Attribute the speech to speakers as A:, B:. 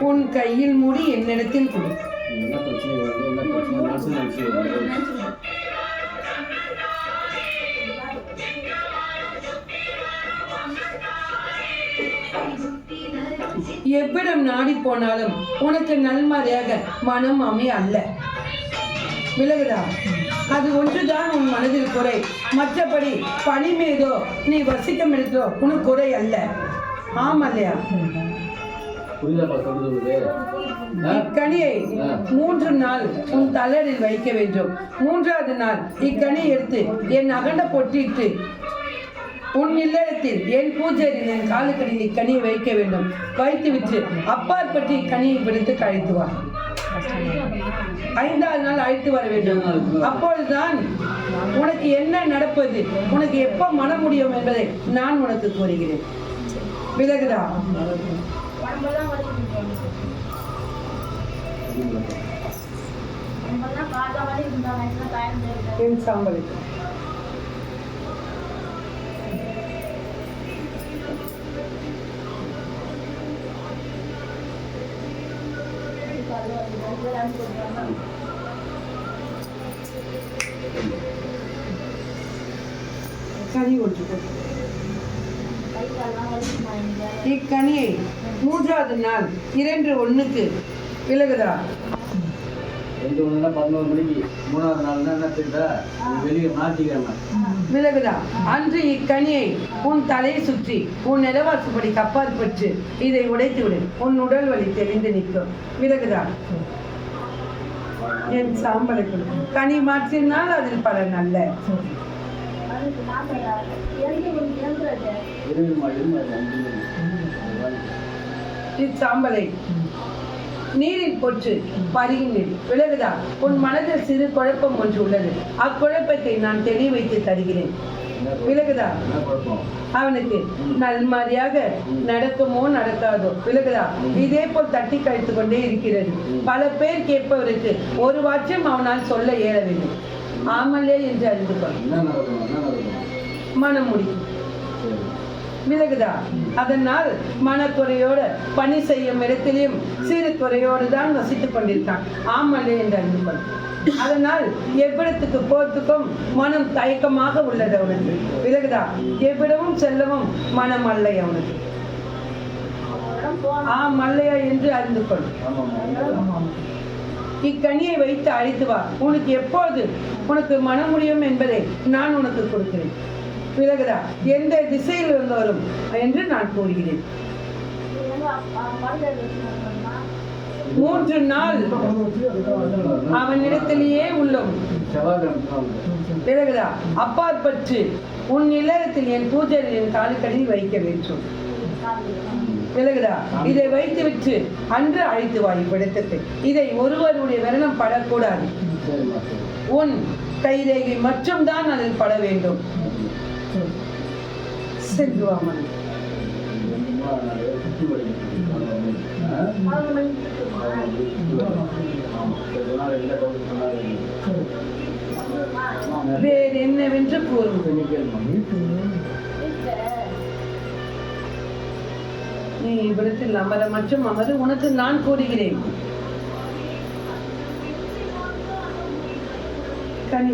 A: உன் கையில் மூடி என்னிடத்தில் கொடு.
B: என்ன பிரச்சனை வருது, என்ன பிரச்சனை மனசு நினைச்சு
A: எவ்விடம் நாடி போனாலும் உனக்கு நல்மாரியாக மனம் அமைய அல்ல. விலகுதா? அது ஒன்றுதான் உன் மனதில் குறை. மற்றபடி பணி மீதோ நீ வசிக்கம் எடுத்தோ உனக்கு குறை அல்ல. ஆமல்லையா? இக்கனியை 3 நாள் உன் தளரில் வைக்க வேண்டும். 3வது நாள் இக்கனியை எடுத்து என் அகண்ட பொட்டிட்டு உன் இல்லத்தில் என் பூஜையில் என் காலுக்கடியில் இக்கனியை வைக்க வேண்டும். வைத்துவிட்டு அப்பாற்பட்டு இக்கனியை பிடித்து கழித்து வா. 5வது நாள் அழைத்து வர வேண்டும். அப்பொழுதுதான் உனக்கு என்ன நடப்பது, உனக்கு எப்ப மன முடியும் என்பதை நான் உனக்கு கூறுகிறேன். விலகுதா? என் சாம்பலுக்கு கனி ஒன்று. இக்கனியை 3வது நாள் 2:1 விலகுதா?
B: 11 மணிக்கு 3வது நாள் என்ன தெரியுதா, வெளியே மாற்றிக்கிறேன்.
A: விலகுதா? அன்று இக்கனியை உன் தலையை சுற்றி உன் நிலவாசுபடி கப்பால் பெற்று இதை உடைத்து விடு. உன் உடல் வலி தெரிந்து நிற்கும். விலகுதா? என் சாம்பலுக்கு கனி மாற்றினால் அதில் பலன் அல்ல. இச்சாம்பலை நீரில் போற்று பருகினீர். விலகுதா? உன் மனதில் சிறு குழப்பம் ஒன்று உள்ளது. அக்குழப்பத்தை நான் தெளிய வைத்து தருகிறேன். விலகுதா? அவனுக்கு நல்மாரியாக நடக்குமோ நடக்காதோ. விலகுதா? இதே போல் தட்டி கழித்து கொண்டே இருக்கிறது. பல பேர் கேட்பவருக்கு ஒரு வாட்சியம் அவனால் சொல்ல இயலவில்லை. ஆமலே என்று அறிந்து கொள். மனம் முடியும். விலகுதா? அதனால் மனக்குறையோடு பணி செய்யும் இடத்திலையும் சிறு குறையோடு தான் வசித்துக் கொண்டிருக்கான். ஆமல்லே என்று அறிந்து கொள். அதனால் எவ்விடத்துக்கு போறதுக்கும் மனம் தயக்கமாக உள்ளது அவனுக்கு. விலகுதா? எவ்விடமும் செல்லவும் மனம் அல்லை அவனுக்கு. மல்லையா என்று அறிந்து கொள். இக்கனியை வைத்து அழைத்து வா. உனக்கு எப்போது உனக்கு மன முடியும் என்பதை நான் உனக்கு கொடுக்கிறேன். விலகுதா? எந்த திசையில் இருந்து வரும் என்று நான் கூறுகிறேன். 3 நாள் அவனிடத்திலேயே உள்ளோம். விலகுதா? அப்பாற்பட்டு உன் இல்லத்தில் என் பூஜையில் என் காலுக்கடியில் வைக்க வேண்டும். விலகுதா? இதை வைத்துவிட்டு அன்று அழைத்து வா இவ்விடத்துக்கு. இதை ஒருவருடைய விரணம் படக்கூடாது. உன் கைரேகை மற்றும் தான் அதில் பட வேண்டும். சென்று வா மணி. வேறு என்னவென்று கூறுங்கள். நீ இவ்விடத்தில் அமர மற்றும் அமரு. உனக்கு நான் கூறுகிறேன். கனி